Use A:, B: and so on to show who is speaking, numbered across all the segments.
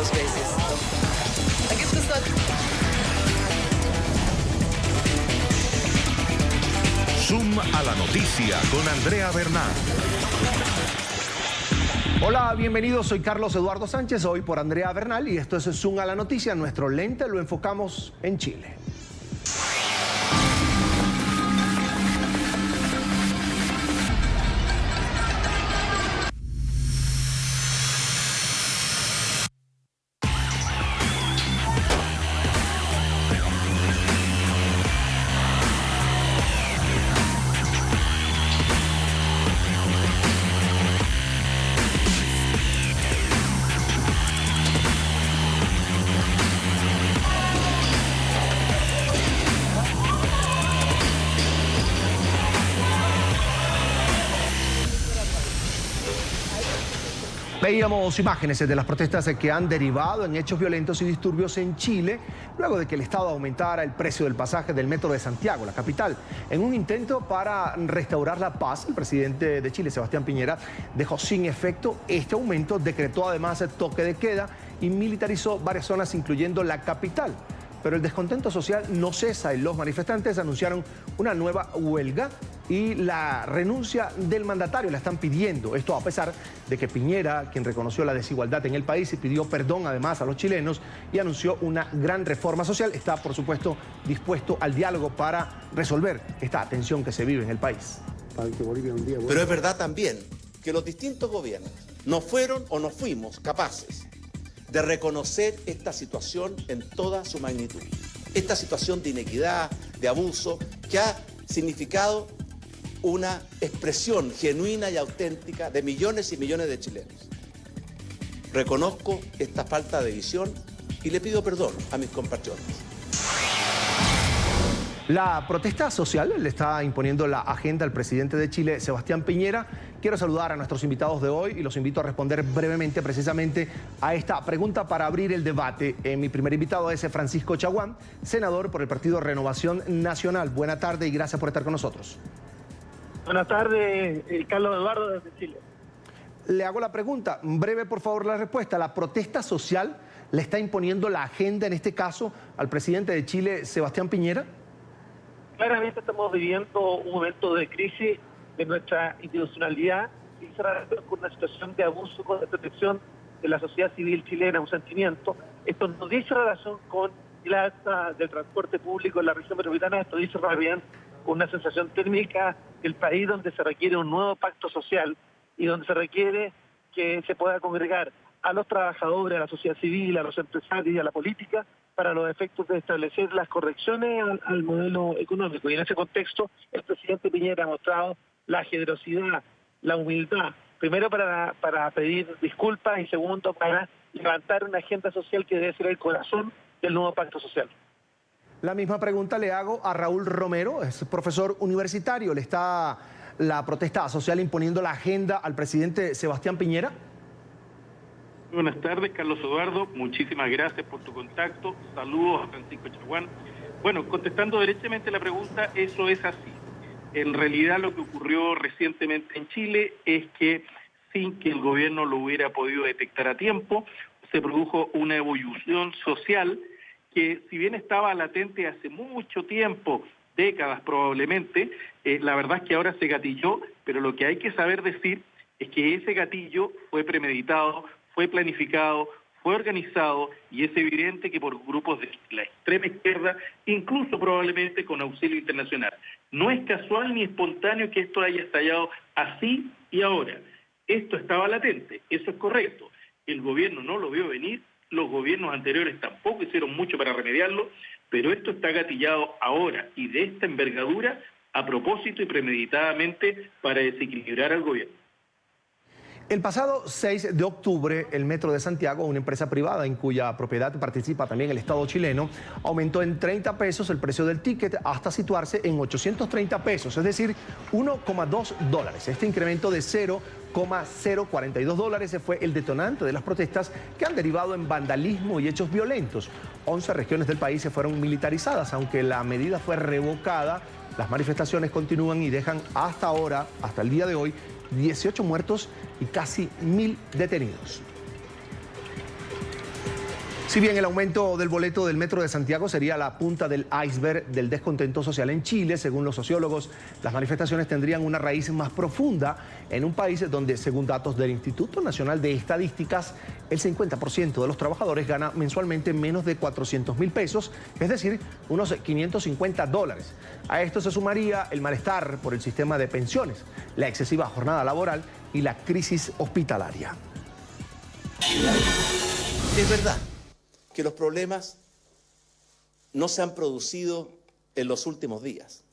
A: 2 veces. Aquí está.
B: Zoom a la noticia con Andrea Bernal.
C: Hola, bienvenidos. Soy Carlos Eduardo Sánchez, hoy por Andrea Bernal, y esto es Zoom a la noticia. Nuestro lente lo enfocamos en Chile. Veíamos imágenes de las protestas que han derivado en hechos violentos y disturbios en Chile, luego de que el Estado aumentara el precio del pasaje del metro de Santiago, la capital. En un intento para restaurar la paz, el presidente de Chile, Sebastián Piñera, dejó sin efecto este aumento, decretó además toque de queda y militarizó varias zonas, incluyendo la capital. Pero el descontento social no cesa y los manifestantes anunciaron una nueva huelga y la renuncia del mandatario la están pidiendo. Esto a pesar de que Piñera, quien reconoció la desigualdad en el país y pidió perdón además a los chilenos y anunció una gran reforma social, está por supuesto dispuesto al diálogo para resolver esta tensión que se vive en el país.
D: Pero es verdad también que los distintos gobiernos no fueron o no fuimos capaces de reconocer esta situación en toda su magnitud. Esta situación de inequidad, de abuso, que ha significado una expresión genuina y auténtica de millones y millones de chilenos. Reconozco esta falta de visión y le pido perdón a mis compatriotas.
C: La protesta social le está imponiendo la agenda al presidente de Chile, Sebastián Piñera. Quiero saludar a nuestros invitados de hoy y los invito a responder brevemente precisamente a esta pregunta para abrir el debate. Mi primer invitado es Francisco Chaguán, senador por el Partido Renovación Nacional. Buena tarde y gracias por estar con nosotros.
E: Buenas tardes, Carlos Eduardo desde Chile.
C: Le hago la pregunta, breve por favor la respuesta. ¿La protesta social le está imponiendo la agenda en este caso al presidente de Chile, Sebastián Piñera?
E: Claramente estamos viviendo un momento de crisis de nuestra institucionalidad y con una situación de abuso, con la protección de la sociedad civil chilena, un sentimiento. Esto no dice relación con el alza del transporte público en la región metropolitana, esto dice más bien con una sensación térmica del país donde se requiere un nuevo pacto social y donde se requiere que se pueda congregar a los trabajadores, a la sociedad civil, a los empresarios y a la política para los efectos de establecer las correcciones al modelo económico. Y en ese contexto, el presidente Piñera ha mostrado la generosidad, la humildad, primero para pedir disculpas y segundo para levantar una agenda social que debe ser el corazón del nuevo pacto social.
C: La misma pregunta le hago a Raúl Romero, es profesor universitario. ¿Le está la protesta social imponiendo la agenda al presidente Sebastián Piñera?
F: Buenas tardes, Carlos Eduardo. Muchísimas gracias por tu contacto. Saludos a Francisco Chaguán. Bueno, contestando derechamente la pregunta, eso es así. En realidad lo que ocurrió recientemente en Chile es que, sin que el gobierno lo hubiera podido detectar a tiempo, se produjo una evolución social que, si bien estaba latente hace mucho tiempo, décadas probablemente, la verdad es que ahora se gatilló, pero lo que hay que saber decir es que ese gatillo fue premeditado, fue planificado, fue organizado y es evidente que por grupos de la extrema izquierda, incluso probablemente con auxilio internacional. No es casual ni espontáneo que esto haya estallado así y ahora. Esto estaba latente, eso es correcto. El gobierno no lo vio venir, los gobiernos anteriores tampoco hicieron mucho para remediarlo, pero esto está gatillado ahora y de esta envergadura a propósito y premeditadamente para desequilibrar al gobierno.
C: El pasado 6 de octubre, el Metro de Santiago, una empresa privada en cuya propiedad participa también el Estado chileno, aumentó en 30 pesos el precio del ticket hasta situarse en 830 pesos, es decir, 1,2 dólares. Este incremento de 0,042 dólares fue el detonante de las protestas que han derivado en vandalismo y hechos violentos. 11 regiones del país se fueron militarizadas, aunque la medida fue revocada. Las manifestaciones continúan y dejan hasta ahora, hasta el día de hoy, 18 muertos y casi 1000 detenidos. Si bien el aumento del boleto del Metro de Santiago sería la punta del iceberg del descontento social en Chile, según los sociólogos, las manifestaciones tendrían una raíz más profunda en un país donde, según datos del Instituto Nacional de Estadísticas, el 50% de los trabajadores gana mensualmente menos de 400.000 pesos, es decir, unos $550. A esto se sumaría el malestar por el sistema de pensiones, la excesiva jornada laboral y la crisis hospitalaria.
D: Es verdad que los problemas no se han producido en los últimos días,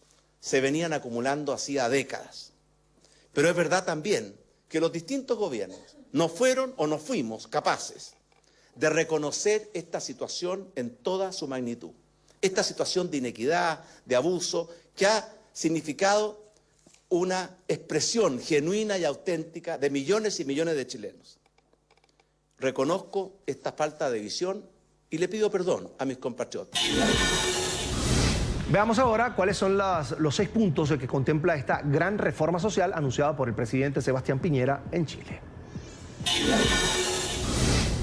D: se venían acumulando hacía décadas. Pero es verdad también que los distintos gobiernos no fueron o no fuimos capaces de reconocer esta situación en toda su magnitud, esta situación de inequidad, de abuso, que ha significado una expresión genuina y auténtica de millones y millones de chilenos. Reconozco esta falta de visión y le pido perdón a mis compatriotas.
C: Veamos ahora cuáles son los 6 puntos que contempla esta gran reforma social anunciada por el presidente Sebastián Piñera en Chile.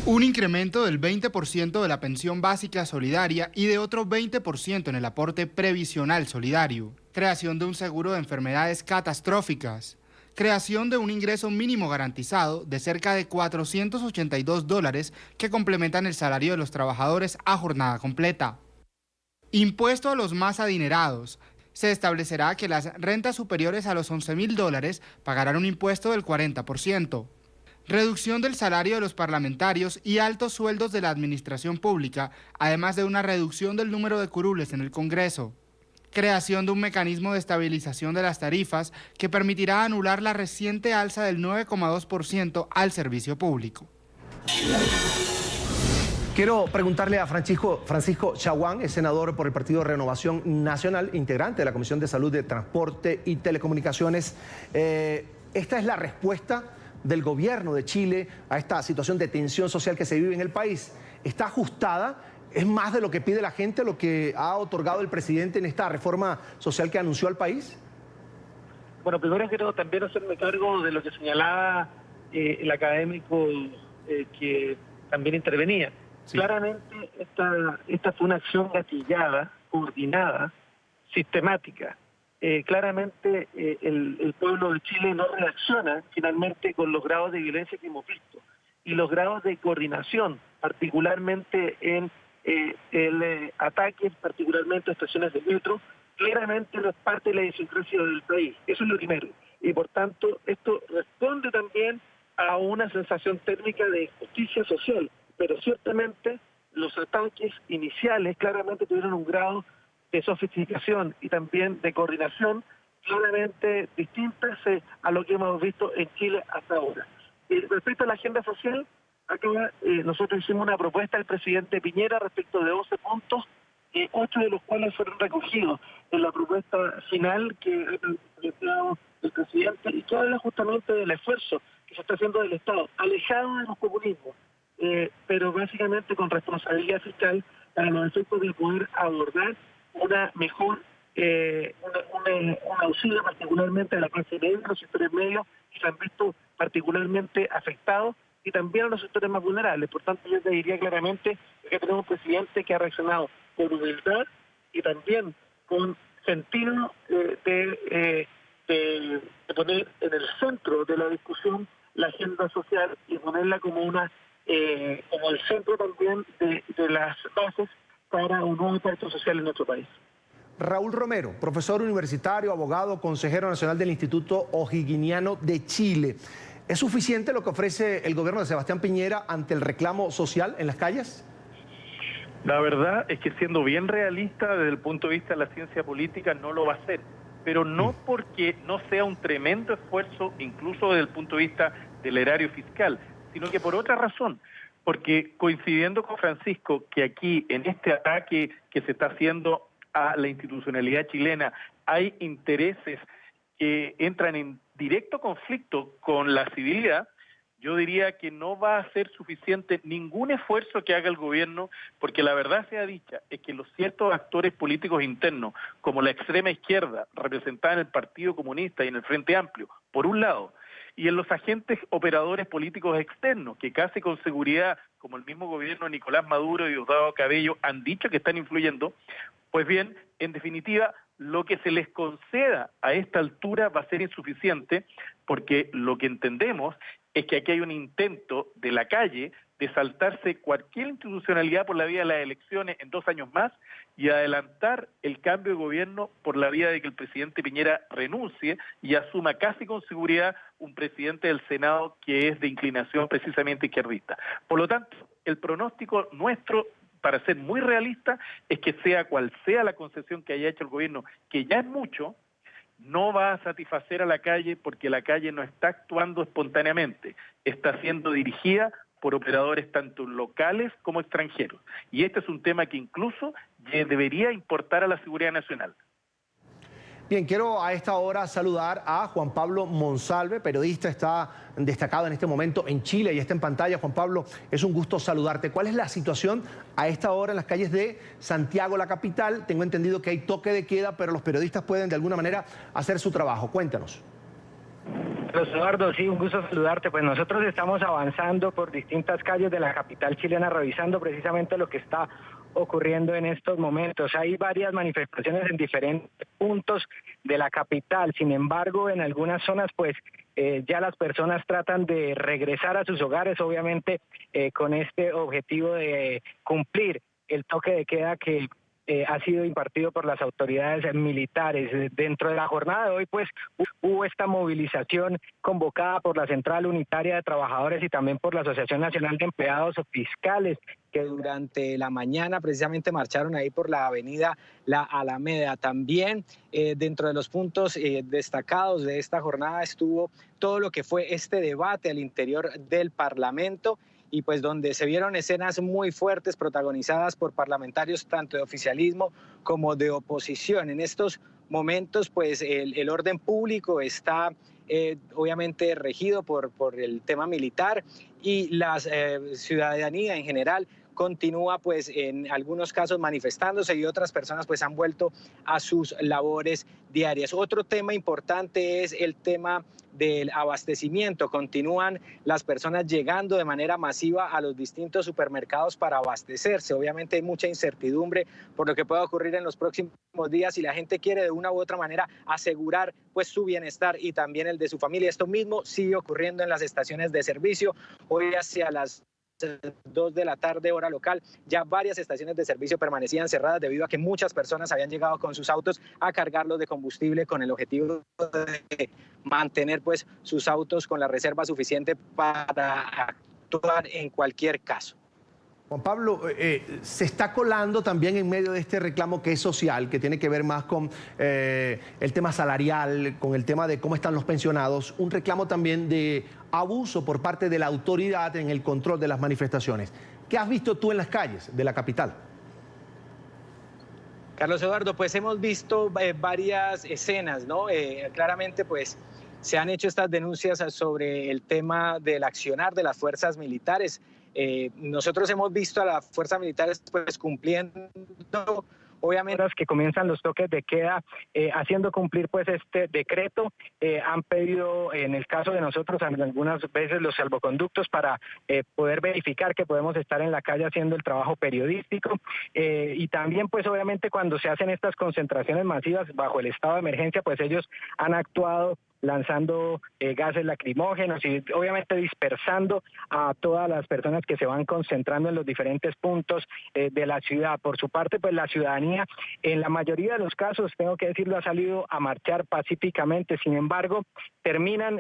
G: Un incremento del 20% de la pensión básica solidaria y de otro 20% en el aporte previsional solidario. Creación de un seguro de enfermedades catastróficas. Creación de un ingreso mínimo garantizado de cerca de $482 que complementan el salario de los trabajadores a jornada completa. Impuesto a los más adinerados. Se establecerá que las rentas superiores a los $11.000 pagarán un impuesto del 40%. Reducción del salario de los parlamentarios y altos sueldos de la administración pública, además de una reducción del número de curules en el Congreso. Creación de un mecanismo de estabilización de las tarifas que permitirá anular la reciente alza del 9,2% al servicio público.
C: Quiero preguntarle a Francisco Chaguán, es senador por el Partido Renovación Nacional, integrante de la Comisión de Salud, de Transporte y Telecomunicaciones. ¿Esta es la respuesta del gobierno de Chile a esta situación de tensión social que se vive en el país? ¿Está ajustada? ¿Es más de lo que pide la gente lo que ha otorgado el presidente en esta reforma social que anunció al país?
E: Bueno, primero quiero también hacerme cargo de lo que señalaba el académico que también intervenía. Sí. Claramente esta fue una acción gatillada, coordinada, sistemática. Claramente el pueblo de Chile no reacciona finalmente con los grados de violencia que hemos visto y los grados de coordinación, particularmente en ataques, particularmente a estaciones de metro, claramente no es parte de la idiosincrasia del país. Eso es lo primero. Y por tanto, esto responde también a una sensación térmica de injusticia social. Pero ciertamente los ataques iniciales claramente tuvieron un grado de sofisticación y también de coordinación claramente distintas a lo que hemos visto en Chile hasta ahora. Respecto a la agenda social, acá nosotros hicimos una propuesta al presidente Piñera respecto de 12 puntos, 8 de los cuales fueron recogidos en la propuesta final que ha planteado el presidente y que habla justamente del esfuerzo que se está haciendo del Estado, alejado de los populismos, pero básicamente con responsabilidad fiscal para los efectos de poder abordar una mejor, un auxilio particularmente a la clase media, a los sectores medios que se han visto particularmente afectados y también a los sectores más vulnerables. Por tanto, yo te diría claramente que tenemos un presidente que ha reaccionado con humildad y también con sentido de poner en el centro de la discusión la agenda social y ponerla como como el centro también de las bases para un nuevo pacto social en nuestro país.
C: Raúl Romero, profesor universitario, abogado, consejero nacional del Instituto O'Higginiano de Chile. ¿Es suficiente lo que ofrece el gobierno de Sebastián Piñera ante el reclamo social en las calles?
F: La verdad es que, siendo bien realista desde el punto de vista de la ciencia política, no lo va a hacer, pero no porque no sea un tremendo esfuerzo, incluso desde el punto de vista del erario fiscal, sino que por otra razón, porque coincidiendo con Francisco que aquí en este ataque que se está haciendo a la institucionalidad chilena hay intereses que entran en directo conflicto con la civilidad, yo diría que no va a ser suficiente ningún esfuerzo que haga el gobierno, porque la verdad sea dicha, es que los ciertos actores políticos internos, como la extrema izquierda, representada en el Partido Comunista y en el Frente Amplio, por un lado, y en los agentes operadores políticos externos, que casi con seguridad, como el mismo gobierno de Nicolás Maduro y Diosdado Cabello, han dicho que están influyendo. Pues bien, en definitiva, lo que se les conceda a esta altura va a ser insuficiente, porque lo que entendemos es que aquí hay un intento de la calle de saltarse cualquier institucionalidad por la vía de las elecciones en 2 años más y adelantar el cambio de gobierno por la vía de que el presidente Piñera renuncie y asuma casi con seguridad un presidente del Senado que es de inclinación precisamente izquierdista. Por lo tanto, el pronóstico nuestro, para ser muy realista, es que sea cual sea la concesión que haya hecho el gobierno, que ya es mucho, no va a satisfacer a la calle porque la calle no está actuando espontáneamente, está siendo dirigida por operadores tanto locales como extranjeros. Y este es un tema que incluso debería importar a la seguridad nacional.
C: Bien, quiero a esta hora saludar a Juan Pablo Monsalve, periodista, está destacado en este momento en Chile y está en pantalla. Juan Pablo, es un gusto saludarte. ¿Cuál es la situación a esta hora en las calles de Santiago, la capital? Tengo entendido que hay toque de queda, pero los periodistas pueden de alguna manera hacer su trabajo. Cuéntanos.
H: Eduardo, sí, un gusto saludarte. Pues nosotros estamos avanzando por distintas calles de la capital chilena, revisando precisamente lo que está ocurriendo en estos momentos. Hay varias manifestaciones en diferentes puntos de la capital. Sin embargo, en algunas zonas, pues ya las personas tratan de regresar a sus hogares, obviamente con este objetivo de cumplir el toque de queda que ha sido impartido por las autoridades militares. Dentro de la jornada de hoy, pues, hubo esta movilización convocada por la Central Unitaria de Trabajadores y también por la Asociación Nacional de Empleados Fiscales, que durante la mañana precisamente marcharon ahí por la avenida La Alameda. También dentro de los puntos destacados de esta jornada estuvo todo lo que fue este debate al interior del Parlamento, y pues donde se vieron escenas muy fuertes protagonizadas por parlamentarios tanto de oficialismo como de oposición. En estos momentos, pues el orden público está obviamente regido por el tema militar, y la ciudadanía en general continúa pues en algunos casos manifestándose, y otras personas pues han vuelto a sus labores diarias. Otro tema importante es el tema del abastecimiento. Continúan las personas llegando de manera masiva a los distintos supermercados para abastecerse. Obviamente hay mucha incertidumbre por lo que pueda ocurrir en los próximos días, y la gente quiere de una u otra manera asegurar pues su bienestar y también el de su familia. Esto mismo sigue ocurriendo en las estaciones de servicio. Hoy hacia las 2 de la tarde hora local, ya varias estaciones de servicio permanecían cerradas debido a que muchas personas habían llegado con sus autos a cargarlos de combustible con el objetivo de mantener pues sus autos con la reserva suficiente para actuar en cualquier caso.
C: Juan Pablo, se está colando también en medio de este reclamo que es social, que tiene que ver más con el tema salarial, con el tema de cómo están los pensionados, un reclamo también de abuso por parte de la autoridad en el control de las manifestaciones. ¿Qué has visto tú en las calles de la capital?
H: Carlos Eduardo, pues hemos visto varias escenas, ¿no? Claramente, pues se han hecho estas denuncias sobre el tema del accionar de las fuerzas militares. Nosotros hemos visto a las fuerzas militares pues cumpliendo, obviamente, que comienzan los toques de queda, haciendo cumplir pues este decreto. Han pedido, en el caso de nosotros, algunas veces los salvoconductos para poder verificar que podemos estar en la calle haciendo el trabajo periodístico, y también pues obviamente cuando se hacen estas concentraciones masivas bajo el estado de emergencia, pues ellos han actuado lanzando gases lacrimógenos y obviamente dispersando a todas las personas que se van concentrando en los diferentes puntos de la ciudad. Por su parte, pues la ciudadanía en la mayoría de los casos, tengo que decirlo, ha salido a marchar pacíficamente. Sin embargo, terminan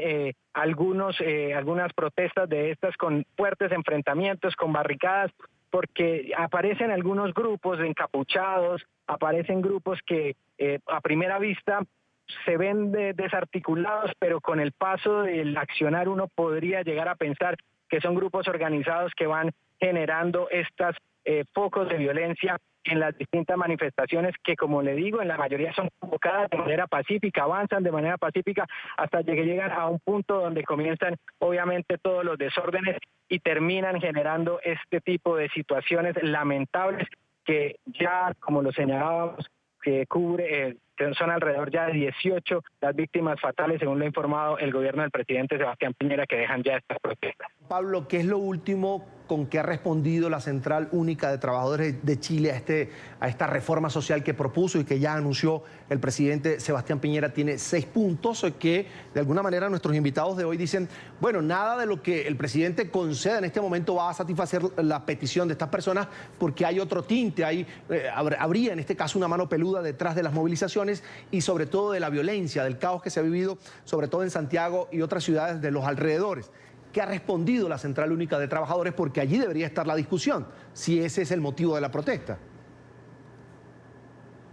H: algunas protestas de estas con fuertes enfrentamientos, con barricadas, porque aparecen algunos grupos encapuchados, aparecen grupos que a primera vista se ven desarticulados, pero con el paso del accionar uno podría llegar a pensar que son grupos organizados que van generando estos focos de violencia en las distintas manifestaciones que, como le digo, en la mayoría son convocadas de manera pacífica, avanzan de manera pacífica hasta que llegan a un punto donde comienzan obviamente todos los desórdenes y terminan generando este tipo de situaciones lamentables que ya, como lo señalábamos, que son alrededor ya de 18 las víctimas fatales, según lo ha informado el gobierno del presidente Sebastián Piñera, que dejan ya estas protestas.
C: Pablo, ¿qué es lo último con que ha respondido la Central Única de Trabajadores de Chile a esta reforma social que propuso y que ya anunció el presidente Sebastián Piñera? Tiene 6 puntos que de alguna manera nuestros invitados de hoy dicen, bueno, nada de lo que el presidente conceda en este momento va a satisfacer la petición de estas personas porque hay otro tinte, habría en este caso una mano peluda detrás de las movilizaciones y sobre todo de la violencia, del caos que se ha vivido sobre todo en Santiago y otras ciudades de los alrededores. ¿Qué ha respondido la Central Única de Trabajadores? Porque allí debería estar la discusión, si ese es el motivo de la protesta.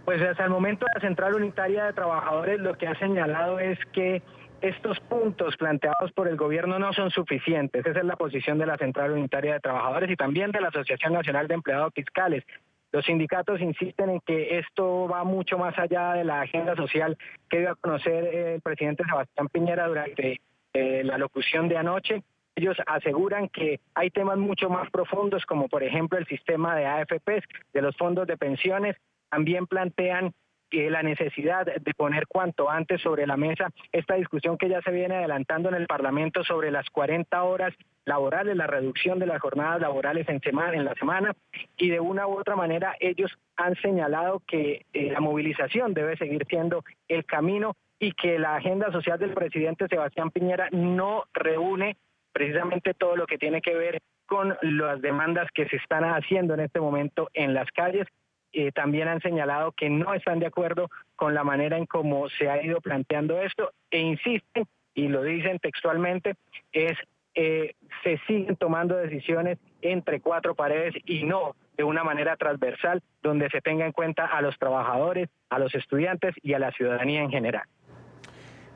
H: Pues hasta el momento la Central Unitaria de Trabajadores lo que ha señalado es que estos puntos planteados por el gobierno no son suficientes. Esa es la posición de la Central Unitaria de Trabajadores y también de la Asociación Nacional de Empleados Fiscales. Los sindicatos insisten en que esto va mucho más allá de la agenda social que dio a conocer el presidente Sebastián Piñera durante la locución de anoche. Ellos aseguran que hay temas mucho más profundos, como por ejemplo el sistema de AFPs, de los fondos de pensiones. También plantean la necesidad de poner cuanto antes sobre la mesa esta discusión que ya se viene adelantando en el Parlamento sobre las 40 horas laborales, la reducción de las jornadas laborales en la semana, y de una u otra manera ellos han señalado que la movilización debe seguir siendo el camino y que la agenda social del presidente Sebastián Piñera no reúne precisamente todo lo que tiene que ver con las demandas que se están haciendo en este momento en las calles. También han señalado que no están de acuerdo con la manera en cómo se ha ido planteando esto e insisten, y lo dicen textualmente, se siguen tomando decisiones entre 4 paredes y no de una manera transversal, donde se tenga en cuenta a los trabajadores, a los estudiantes y a la ciudadanía en general.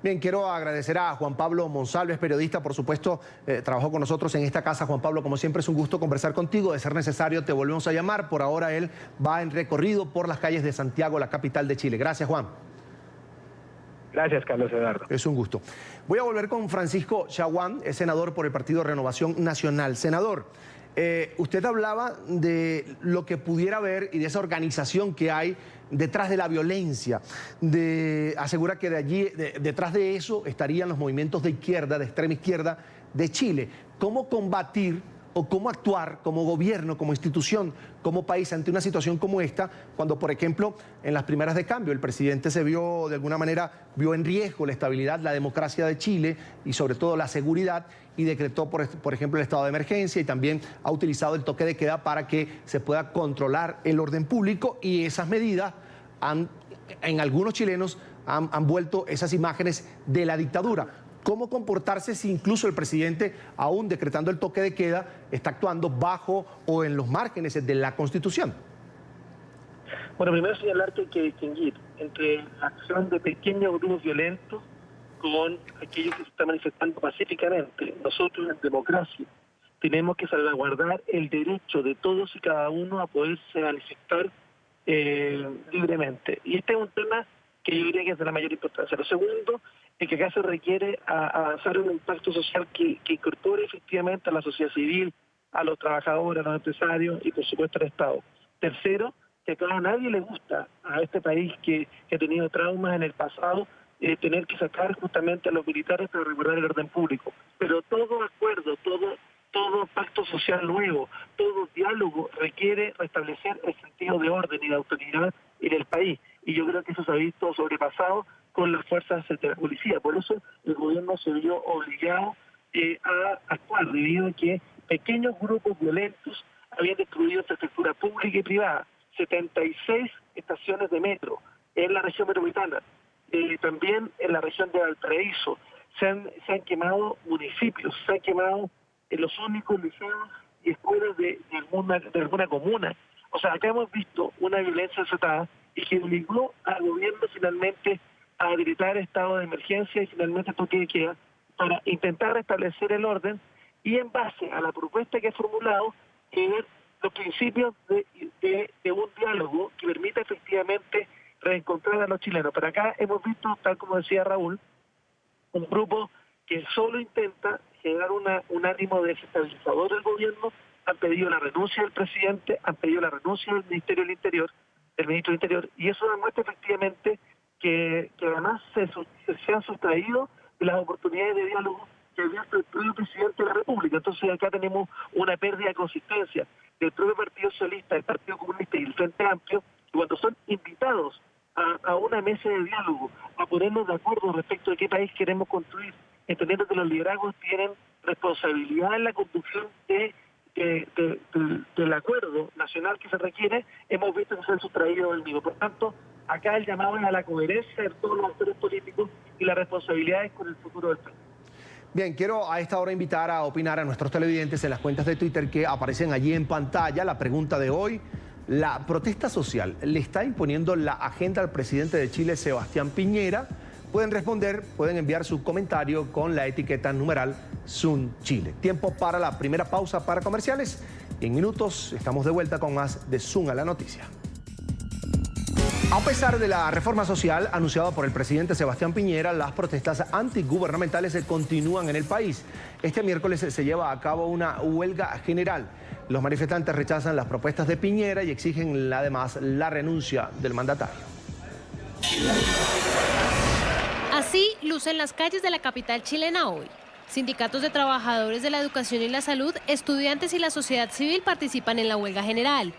C: Bien, quiero agradecer a Juan Pablo Monsalves, periodista, por supuesto, trabajó con nosotros en esta casa. Juan Pablo, como siempre es un gusto conversar contigo, de ser necesario te volvemos a llamar. Por ahora él va en recorrido por las calles de Santiago, la capital de Chile. Gracias, Juan.
H: Gracias, Carlos Eduardo.
C: Es un gusto. Voy a volver con Francisco Chaguán, es senador por el Partido Renovación Nacional. Senador, usted hablaba de lo que pudiera haber y de esa organización que hay detrás de la violencia. Asegura que detrás de eso estarían los movimientos de izquierda, de extrema izquierda de Chile. ¿Cómo combatir o cómo actuar como gobierno, como institución, como país ante una situación como esta, cuando, por ejemplo, en las primeras de cambio el presidente de alguna manera vio en riesgo la estabilidad, la democracia de Chile y sobre todo la seguridad, y decretó, por ejemplo, el estado de emergencia y también ha utilizado el toque de queda para que se pueda controlar el orden público, y esas medidas en algunos chilenos han vuelto esas imágenes de la dictadura? ¿Cómo comportarse si incluso el presidente, aún decretando el toque de queda, está actuando bajo o en los márgenes de la Constitución?
E: Bueno, primero señalar que hay que distinguir entre la acción de pequeños grupos violentos con aquellos que se están manifestando pacíficamente. Nosotros, en democracia, tenemos que salvaguardar el derecho de todos y cada uno a poderse manifestar libremente. Y este es un tema que yo diría que es de la mayor importancia. Lo segundo es que acá se requiere avanzar en un impacto social que incorpore efectivamente a la sociedad civil, a los trabajadores, a los empresarios y por supuesto al Estado. Tercero, que acá a nadie le gusta, a este país que ha tenido traumas en el pasado, tener que sacar justamente a los militares para resguardar el orden público. Pero todo acuerdo, todo pacto social nuevo, todo diálogo requiere restablecer el sentido de orden y de autoridad en el país. Y yo creo que eso se ha visto sobrepasado con las fuerzas de la policía. Por eso el gobierno se vio obligado a actuar, debido a que pequeños grupos violentos habían destruido infraestructura pública y privada, 76 estaciones de metro en la región metropolitana, también en la región de Valparaíso. Se han quemado municipios, se han quemado los únicos liceos y escuelas de alguna comuna. O sea, acá hemos visto una violencia desatada y que obligó al gobierno finalmente a decretar estado de emergencia y finalmente toque de queda para intentar restablecer el orden y, en base a la propuesta que ha formulado, ver los principios de un diálogo que permita efectivamente reencontrar a los chilenos. Pero acá hemos visto, tal como decía Raúl, un grupo que solo intenta generar un ánimo desestabilizador del gobierno. Han pedido la renuncia del presidente, han pedido la renuncia del Ministerio del Interior, del ministro del Interior, y eso demuestra efectivamente que además se han sustraído de las oportunidades de diálogo que había el propio presidente de la República. Entonces acá tenemos una pérdida de consistencia del propio Partido Socialista, el Partido Comunista y el Frente Amplio, y cuando son invitados a una mesa de diálogo, a ponernos de acuerdo respecto de qué país queremos construir, entendiendo que los liderazgos tienen responsabilidad en la conducción del acuerdo nacional que se requiere, hemos visto que se han sustraído del mismo. Por tanto, acá el llamado es a la coherencia de todos los actores políticos y las responsabilidades con el futuro del país.
C: Bien, quiero a esta hora invitar a opinar a nuestros televidentes en las cuentas de Twitter que aparecen allí en pantalla. La pregunta de hoy: ¿la protesta social le está imponiendo la agenda al presidente de Chile, Sebastián Piñera? Pueden responder, pueden enviar su comentario con la etiqueta numeral Zoom Chile. Tiempo para la primera pausa para comerciales. Y en minutos estamos de vuelta con más de Zoom a la noticia. A pesar de la reforma social anunciada por el presidente Sebastián Piñera, las protestas antigubernamentales se continúan en el país. Este miércoles se lleva a cabo una huelga general. Los manifestantes rechazan las propuestas de Piñera y exigen además la renuncia del mandatario.
I: Así lucen las calles de la capital chilena hoy. Sindicatos de trabajadores de la educación y la salud, estudiantes y la sociedad civil participan en la huelga general.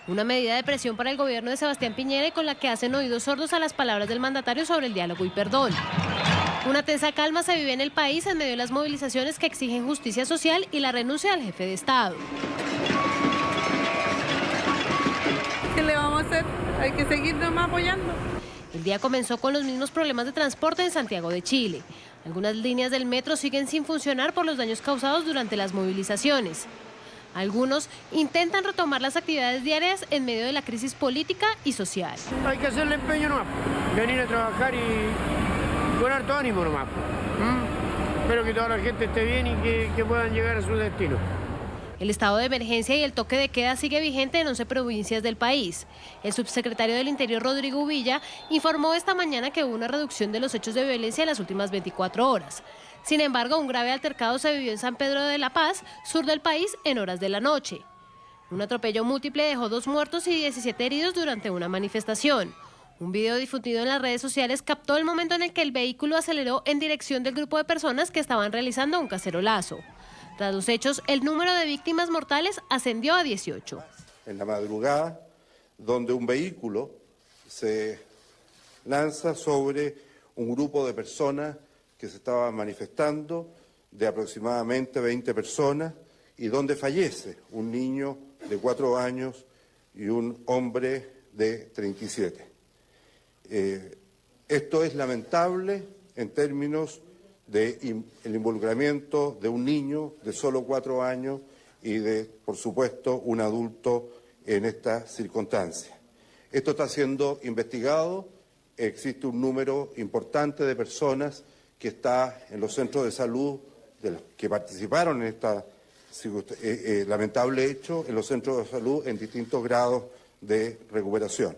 I: Una medida de presión para el gobierno de Sebastián Piñera y con la que hacen oídos sordos a las palabras del mandatario sobre el diálogo y perdón. Una tensa calma se vive en el país en medio de las movilizaciones que exigen justicia social y la renuncia del jefe de Estado.
A: ¿Qué le vamos a hacer? Hay que seguir nomás apoyando.
I: El día comenzó con los mismos problemas de transporte en Santiago de Chile. Algunas líneas del metro siguen sin funcionar por los daños causados durante las movilizaciones. Algunos intentan retomar las actividades diarias en medio de la crisis política y social.
J: Hay que hacerle empeño nomás, venir a trabajar y con harto ánimo nomás. Espero que toda la gente esté bien y que puedan llegar a su destino.
I: El estado de emergencia y el toque de queda sigue vigente en 11 provincias del país. El subsecretario del Interior, Rodrigo Villa, informó esta mañana que hubo una reducción de los hechos de violencia en las últimas 24 horas. Sin embargo, un grave altercado se vivió en San Pedro de la Paz, sur del país, en horas de la noche. Un atropello múltiple dejó 2 muertos y 17 heridos durante una manifestación. Un video difundido en las redes sociales captó el momento en el que el vehículo aceleró en dirección del grupo de personas que estaban realizando un cacerolazo. Tras los hechos, el número de víctimas mortales ascendió a 18.
K: En la madrugada, donde un vehículo se lanza sobre un grupo de personas que se estaban manifestando, de aproximadamente 20 personas, y donde fallece un niño de 4 años y un hombre de 37. Esto es lamentable en términos del involucramiento de un niño de solo 4 años y de, por supuesto, un adulto en esta circunstancia. Esto está siendo investigado, existe un número importante de personas que está en los centros de salud, de los que participaron en este lamentable hecho, en los centros de salud en distintos grados de recuperación.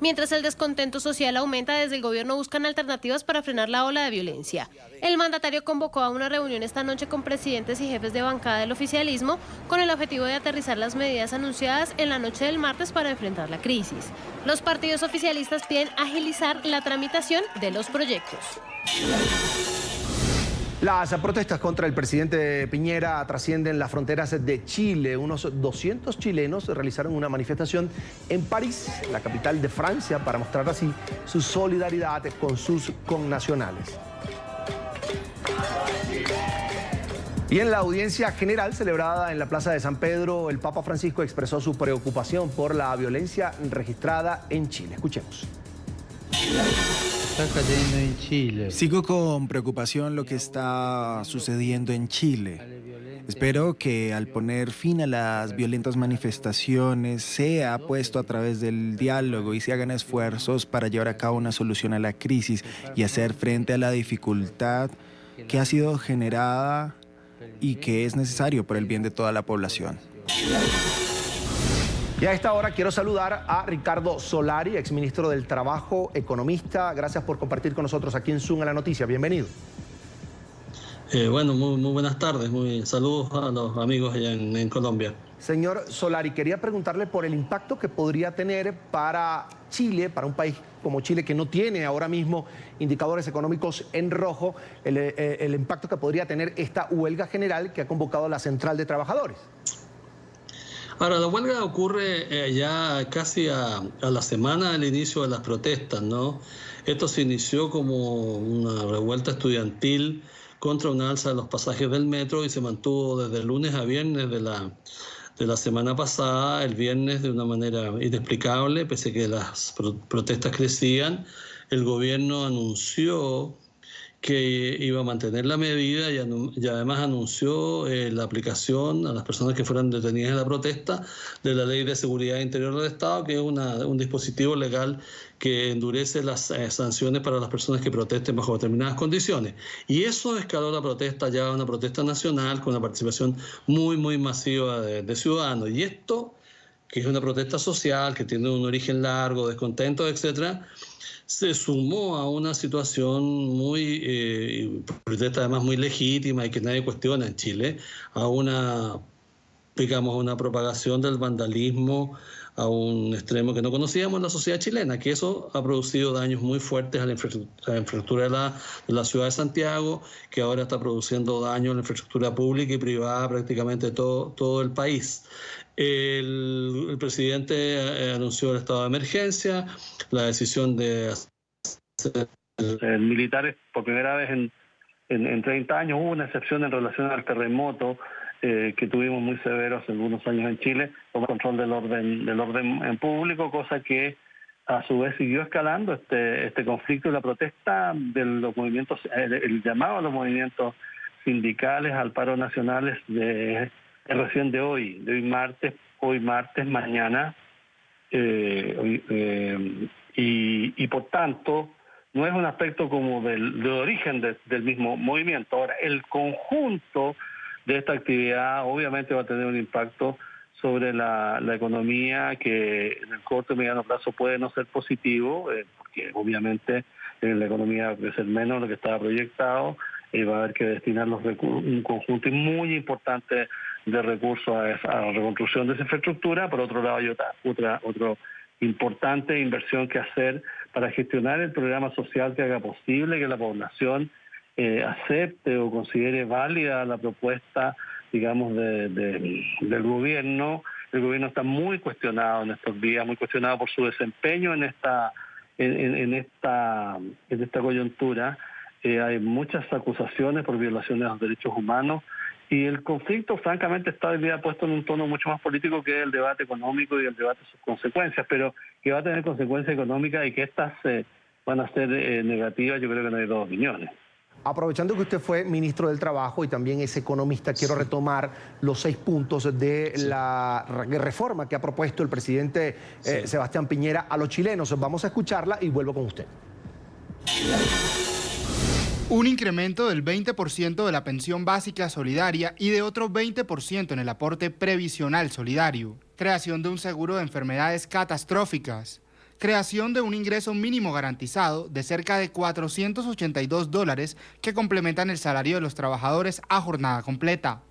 I: Mientras el descontento social aumenta, desde el gobierno buscan alternativas para frenar la ola de violencia. El mandatario convocó a una reunión esta noche con presidentes y jefes de bancada del oficialismo con el objetivo de aterrizar las medidas anunciadas en la noche del martes para enfrentar la crisis. Los partidos oficialistas piden agilizar la tramitación de los proyectos.
C: Las protestas contra el presidente Piñera trascienden las fronteras de Chile. Unos 200 chilenos realizaron una manifestación en París, la capital de Francia, para mostrar así su solidaridad con sus connacionales. Y en la audiencia general celebrada en la Plaza de San Pedro, el Papa Francisco expresó su preocupación por la violencia registrada en Chile. Escuchemos.
L: Sigo con preocupación lo que está sucediendo en Chile. Espero que al poner fin a las violentas manifestaciones sea puesto a través del diálogo y se hagan esfuerzos para llevar a cabo una solución a la crisis y hacer frente a la dificultad que ha sido generada y que es necesario por el bien de toda la población.
C: Y a esta hora quiero saludar a Ricardo Solari, exministro del Trabajo, economista. Gracias por compartir con nosotros aquí en Zoom a la noticia. Bienvenido.
M: Bueno, muy buenas tardes, saludos a los amigos allá en Colombia.
C: Señor Solari, quería preguntarle por el impacto que podría tener para Chile, para un país como Chile que no tiene ahora mismo indicadores económicos en rojo, el impacto que podría tener esta huelga general que ha convocado la Central de Trabajadores.
M: Ahora, la huelga ocurre ya casi a la semana del inicio de las protestas, ¿no? Esto se inició como una revuelta estudiantil contra una alza de los pasajes del metro y se mantuvo desde el lunes a viernes de la semana pasada. El viernes, de una manera inexplicable, pese a que las protestas crecían, el gobierno anunció que iba a mantener la medida y además anunció la aplicación a las personas que fueran detenidas en la protesta de la Ley de Seguridad Interior del Estado, que es un dispositivo legal que endurece las sanciones para las personas que protesten bajo determinadas condiciones. Y eso escaló la protesta ya a una protesta nacional con una participación muy masiva de ciudadanos. Y esto, que es una protesta social, que tiene un origen largo, descontento, etcétera, se sumó a una situación protesta además muy legítima y que nadie cuestiona en Chile, a una propagación del vandalismo a un extremo que no conocíamos en la sociedad chilena, que eso ha producido daños muy fuertes a la infraestructura de la ciudad de Santiago, que ahora está produciendo daños a la infraestructura pública y privada prácticamente de todo el país. El presidente anunció el estado de emergencia, la decisión de hacer
N: militares por primera vez en 30 años. Hubo una excepción en relación al terremoto que tuvimos muy severos en algunos años en Chile, con control del orden en público, cosa que a su vez siguió escalando este conflicto y la protesta de los movimientos, el llamado a los movimientos sindicales al paro nacionales recién de hoy martes, mañana, y por tanto no es un aspecto como de origen del mismo movimiento. Ahora, el conjunto de esta actividad obviamente va a tener un impacto sobre la economía que en el corto y mediano plazo puede no ser positivo, porque obviamente la economía va a crecer menos de lo que estaba proyectado, y va a haber que destinar un conjunto muy importante de recursos a la reconstrucción de esa infraestructura. Por otro lado, hay otra importante inversión que hacer para gestionar el programa social que haga posible que la población acepte o considere válida la propuesta, digamos, del gobierno. El gobierno está muy cuestionado en estos días, muy cuestionado por su desempeño en esta coyuntura. Hay muchas acusaciones por violaciones a los derechos humanos y el conflicto francamente está hoy día puesto en un tono mucho más político que el debate económico y el debate de sus consecuencias, pero que va a tener consecuencias económicas y que estas van a ser negativas. Yo creo que no hay dos opiniones.
C: Aprovechando que usted fue ministro del Trabajo y también es economista, quiero retomar los 6 puntos de la reforma que ha propuesto el presidente Sebastián Piñera a los chilenos. Vamos a escucharla y vuelvo con usted.
G: Un incremento del 20% de la pensión básica solidaria y de otro 20% en el aporte previsional solidario. Creación de un seguro de enfermedades catastróficas. Creación de un ingreso mínimo garantizado de cerca de $482 que complementan el salario de los trabajadores a jornada completa.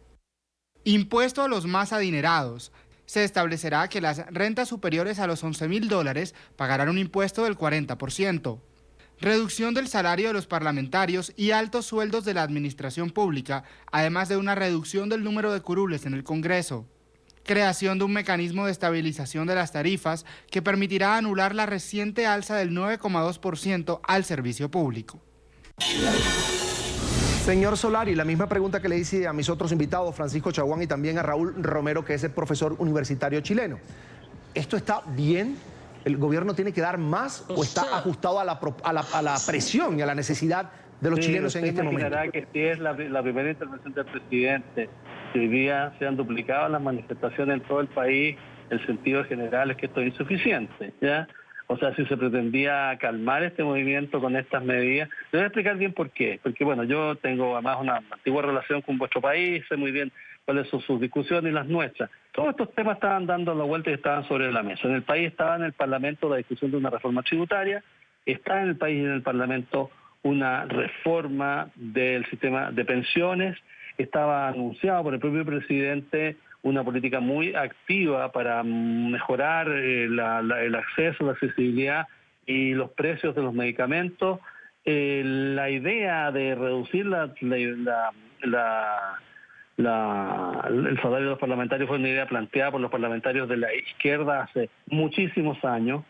G: Impuesto a los más adinerados. Se establecerá que las rentas superiores a los $11.000 pagarán un impuesto del 40%. Reducción del salario de los parlamentarios y altos sueldos de la administración pública, además de una reducción del número de curules en el Congreso. Creación de un mecanismo de estabilización de las tarifas que permitirá anular la reciente alza del 9,2% al servicio público.
C: Señor Solari, la misma pregunta que le hice a mis otros invitados, Francisco Chaguán y también a Raúl Romero, que es el profesor universitario chileno. ¿Esto está bien? ¿El gobierno tiene que dar más o está ajustado a la presión y a la necesidad de los chilenos en este momento?
N: Que si es la primera intervención del presidente, que hoy día se han duplicado las manifestaciones en todo el país, el sentido general es que esto es insuficiente, ¿ya? O sea, si se pretendía calmar este movimiento con estas medidas, le voy a explicar bien por qué. Porque, bueno, yo tengo además una antigua relación con vuestro país, sé muy bien cuáles son sus discusiones y las nuestras. Todos estos temas estaban dando la vuelta y estaban sobre la mesa. En el país estaba en el Parlamento la discusión de una reforma tributaria, está en el país y en el Parlamento una reforma del sistema de pensiones. Estaba anunciado por el propio presidente una política muy activa para mejorar el acceso, la accesibilidad y los precios de los medicamentos. La idea de reducir el salario de los parlamentarios fue una idea planteada por los parlamentarios de la izquierda hace muchísimos años.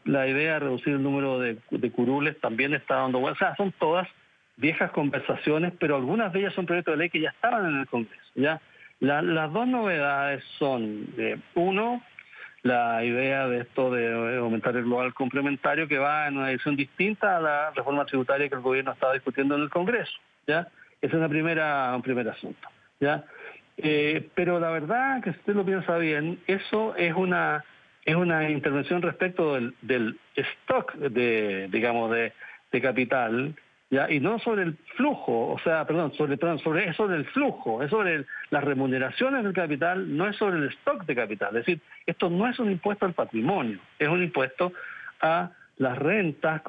N: La idea de reducir el número de curules también está dando vueltas. O sea, son todas viejas conversaciones, pero algunas de ellas son proyectos de ley que ya estaban en el Congreso, ¿ya? Las dos novedades son, uno, la idea de esto de aumentar el global complementario, que va en una dirección distinta a la reforma tributaria que el gobierno estaba discutiendo en el Congreso, ¿ya? Ese es un primer asunto, ¿ya? Pero la verdad, que si usted lo piensa bien, eso es una intervención respecto del stock de capital, ¿ya? Y no sobre el flujo, sobre el flujo, es sobre las remuneraciones del capital, no es sobre el stock de capital. Es decir, esto no es un impuesto al patrimonio, es un impuesto a las rentas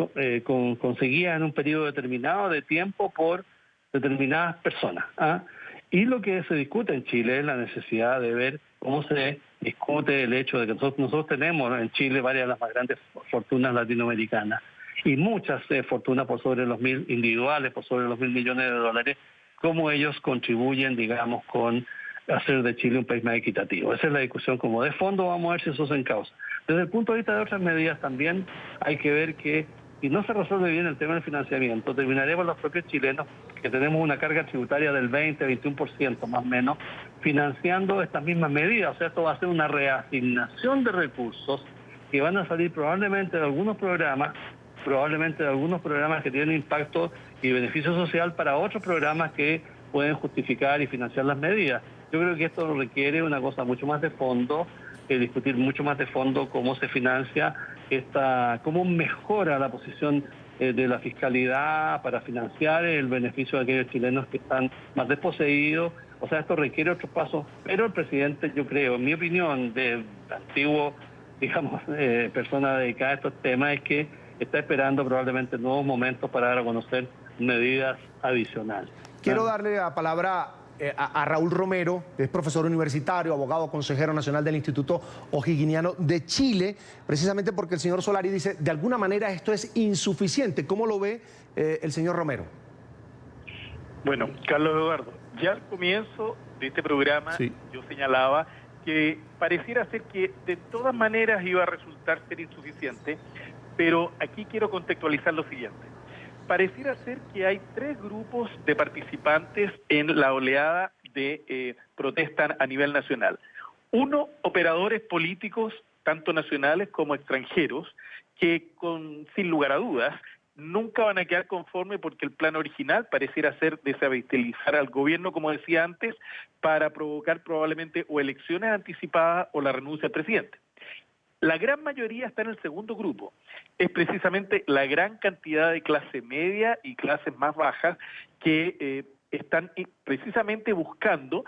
N: conseguidas en un periodo determinado de tiempo por determinadas personas, ¿ah? Y lo que se discute en Chile es la necesidad de ver cómo se discute el hecho de que nosotros tenemos en Chile varias de las más grandes fortunas latinoamericanas y muchas fortunas por sobre los 1.000 individuales, por sobre los 1.000 millones de dólares, cómo ellos contribuyen, digamos, con hacer de Chile un país más equitativo. Esa es la discusión como de fondo, vamos a ver si eso se encausa. Desde el punto de vista de otras medidas también hay que ver que si no se resuelve bien el tema del financiamiento, terminaremos los propios chilenos, que tenemos una carga tributaria del 20-21% más o menos, financiando estas mismas medidas. O sea, esto va a ser una reasignación de recursos que van a salir probablemente de algunos programas que tienen impacto y beneficio social para otros programas que pueden justificar y financiar las medidas. Yo creo que esto requiere una cosa mucho más de fondo, discutir mucho más de fondo cómo se financia cómo mejora la posición de la fiscalidad para financiar el beneficio de aquellos chilenos que están más desposeídos. O sea, esto requiere otros pasos, pero el presidente, yo creo, en mi opinión, de antiguo, digamos, persona dedicada a estos temas, es que está esperando probablemente nuevos momentos para dar a conocer medidas adicionales.
C: Quiero darle la palabra a Raúl Romero, que es profesor universitario, abogado, consejero nacional del Instituto O'Higginiano de Chile, precisamente porque el señor Solari dice, de alguna manera esto es insuficiente. ¿Cómo lo ve el señor Romero?
F: Bueno, Carlos Eduardo, ya al comienzo de este programa yo señalaba que pareciera ser que de todas maneras iba a resultar ser insuficiente, pero aquí quiero contextualizar lo siguiente. Pareciera ser que hay tres grupos de participantes en la oleada de protesta a nivel nacional. Uno, operadores políticos, tanto nacionales como extranjeros, que sin lugar a dudas nunca van a quedar conformes porque el plan original pareciera ser desestabilizar al gobierno, como decía antes, para provocar probablemente o elecciones anticipadas o la renuncia del presidente. La gran mayoría está en el segundo grupo. Es precisamente la gran cantidad de clase media y clases más bajas que están precisamente buscando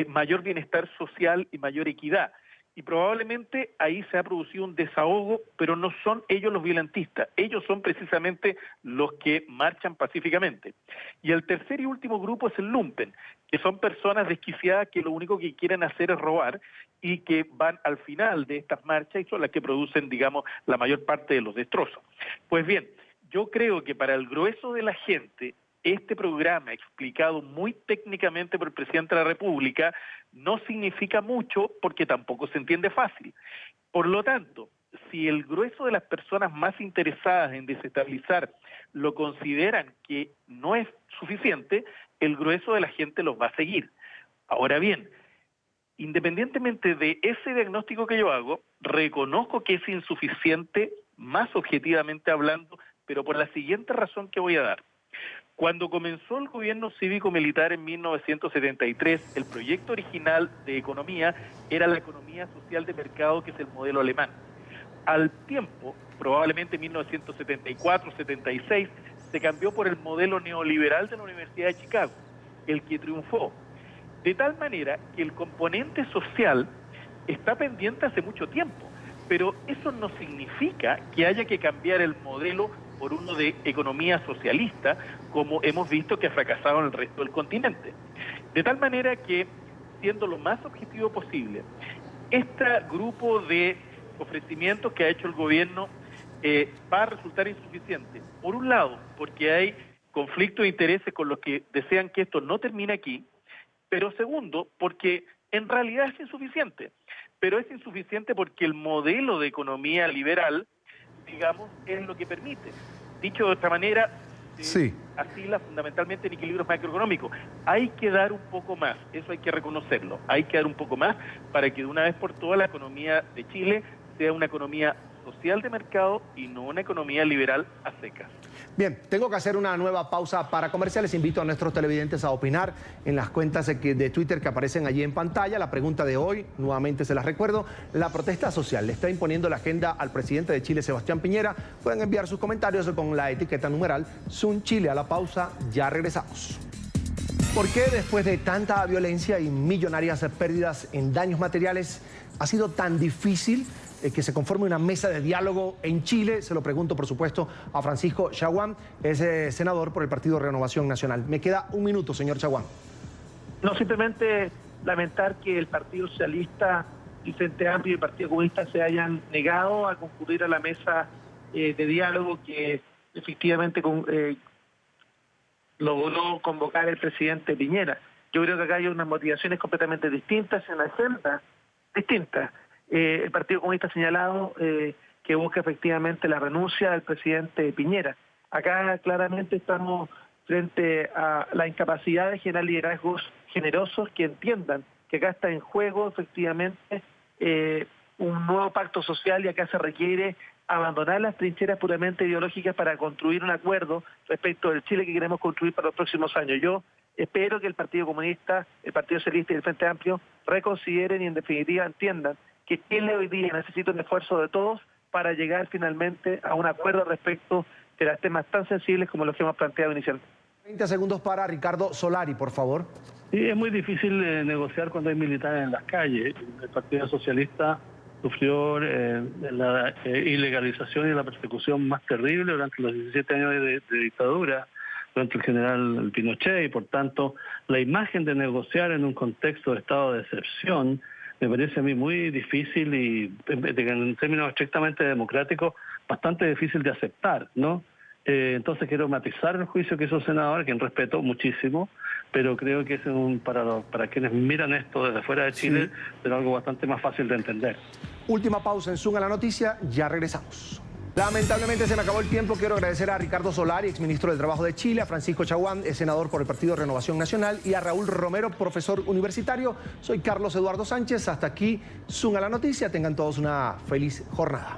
F: mayor bienestar social y mayor equidad. Y probablemente ahí se ha producido un desahogo, pero no son ellos los violentistas, ellos son precisamente los que marchan pacíficamente. Y el tercer y último grupo es el lumpen, que son personas desquiciadas que lo único que quieren hacer es robar y que van al final de estas marchas y son las que producen, digamos, la mayor parte de los destrozos. Pues bien, yo creo que para el grueso de la gente, este programa explicado muy técnicamente por el presidente de la República no significa mucho porque tampoco se entiende fácil. Por lo tanto, si el grueso de las personas más interesadas en desestabilizar lo consideran que no es suficiente, el grueso de la gente los va a seguir. Ahora bien, independientemente de ese diagnóstico que yo hago, reconozco que es insuficiente, más objetivamente hablando, pero por la siguiente razón que voy a dar. Cuando comenzó el gobierno cívico-militar en 1973, el proyecto original de economía era la economía social de mercado, que es el modelo alemán. Al tiempo, probablemente en 1974-76, se cambió por el modelo neoliberal de la Universidad de Chicago, el que triunfó. De tal manera que el componente social está pendiente hace mucho tiempo, pero eso no significa que haya que cambiar el modelo por uno de economía socialista, como hemos visto que ha fracasado en el resto del continente. De tal manera que, siendo lo más objetivo posible, este grupo de ofrecimientos que ha hecho el gobierno va a resultar insuficiente. Por un lado, porque hay conflicto de intereses con los que desean que esto no termine aquí, pero segundo, porque en realidad es insuficiente. Pero es insuficiente porque el modelo de economía liberal, digamos, es lo que permite. Dicho de otra manera, asila fundamentalmente en equilibrios macroeconómicos. Hay que dar un poco más, eso hay que reconocerlo. Hay que dar un poco más para que de una vez por todas la economía de Chile sea una economía social de mercado y no una economía liberal a secas.
C: Bien, tengo que hacer una nueva pausa para comerciales. Invito a nuestros televidentes a opinar en las cuentas de Twitter que aparecen allí en pantalla. La pregunta de hoy, nuevamente se las recuerdo, la protesta social le está imponiendo la agenda al presidente de Chile, Sebastián Piñera. Pueden enviar sus comentarios con la etiqueta numeral Zoom Chile. A la pausa, ya regresamos. ¿Por qué después de tanta violencia y millonarias pérdidas en daños materiales ha sido tan difícil que se conforme una mesa de diálogo en Chile? Se lo pregunto, por supuesto, a Francisco Chaguán, es senador por el Partido Renovación Nacional. Me queda un minuto, señor Chaguán.
E: No, simplemente lamentar que el Partido Socialista, el Frente Amplio y el Partido Comunista se hayan negado a concurrir a la mesa de diálogo que efectivamente logró convocar el presidente Piñera. Yo creo que acá hay unas motivaciones completamente distintas, en la agenda distintas. El Partido Comunista ha señalado que busca efectivamente la renuncia del presidente Piñera. Acá claramente estamos frente a la incapacidad de generar liderazgos generosos que entiendan que acá está en juego efectivamente un nuevo pacto social, y acá se requiere abandonar las trincheras puramente ideológicas para construir un acuerdo respecto del Chile que queremos construir para los próximos años. Yo espero que el Partido Comunista, el Partido Socialista y el Frente Amplio reconsideren y en definitiva entiendan que Chile hoy día necesita un esfuerzo de todos para llegar finalmente a un acuerdo respecto de los temas tan sensibles como los que hemos planteado inicialmente.
C: 30 segundos para Ricardo Solari, por favor.
N: Sí, es muy difícil negociar cuando hay militares en las calles. El Partido Socialista sufrió la ilegalización y la persecución más terrible durante los 17 años de dictadura, durante el general Pinochet, y por tanto la imagen de negociar en un contexto de estado de excepción me parece a mí muy difícil y en términos estrictamente democráticos bastante difícil de aceptar, ¿no? Entonces quiero matizar el juicio que hizo el senador, a quien respeto muchísimo, pero creo que es para quienes miran esto desde fuera de Chile, será algo bastante más fácil de entender.
C: Última pausa en Zoom a la noticia, ya regresamos. Lamentablemente se me acabó el tiempo. Quiero agradecer a Ricardo Solari, exministro del Trabajo de Chile, a Francisco Chaguán, senador por el Partido Renovación Nacional, y a Raúl Romero, profesor universitario. Soy Carlos Eduardo Sánchez. Hasta aquí Zoom a la noticia. Tengan todos una feliz jornada.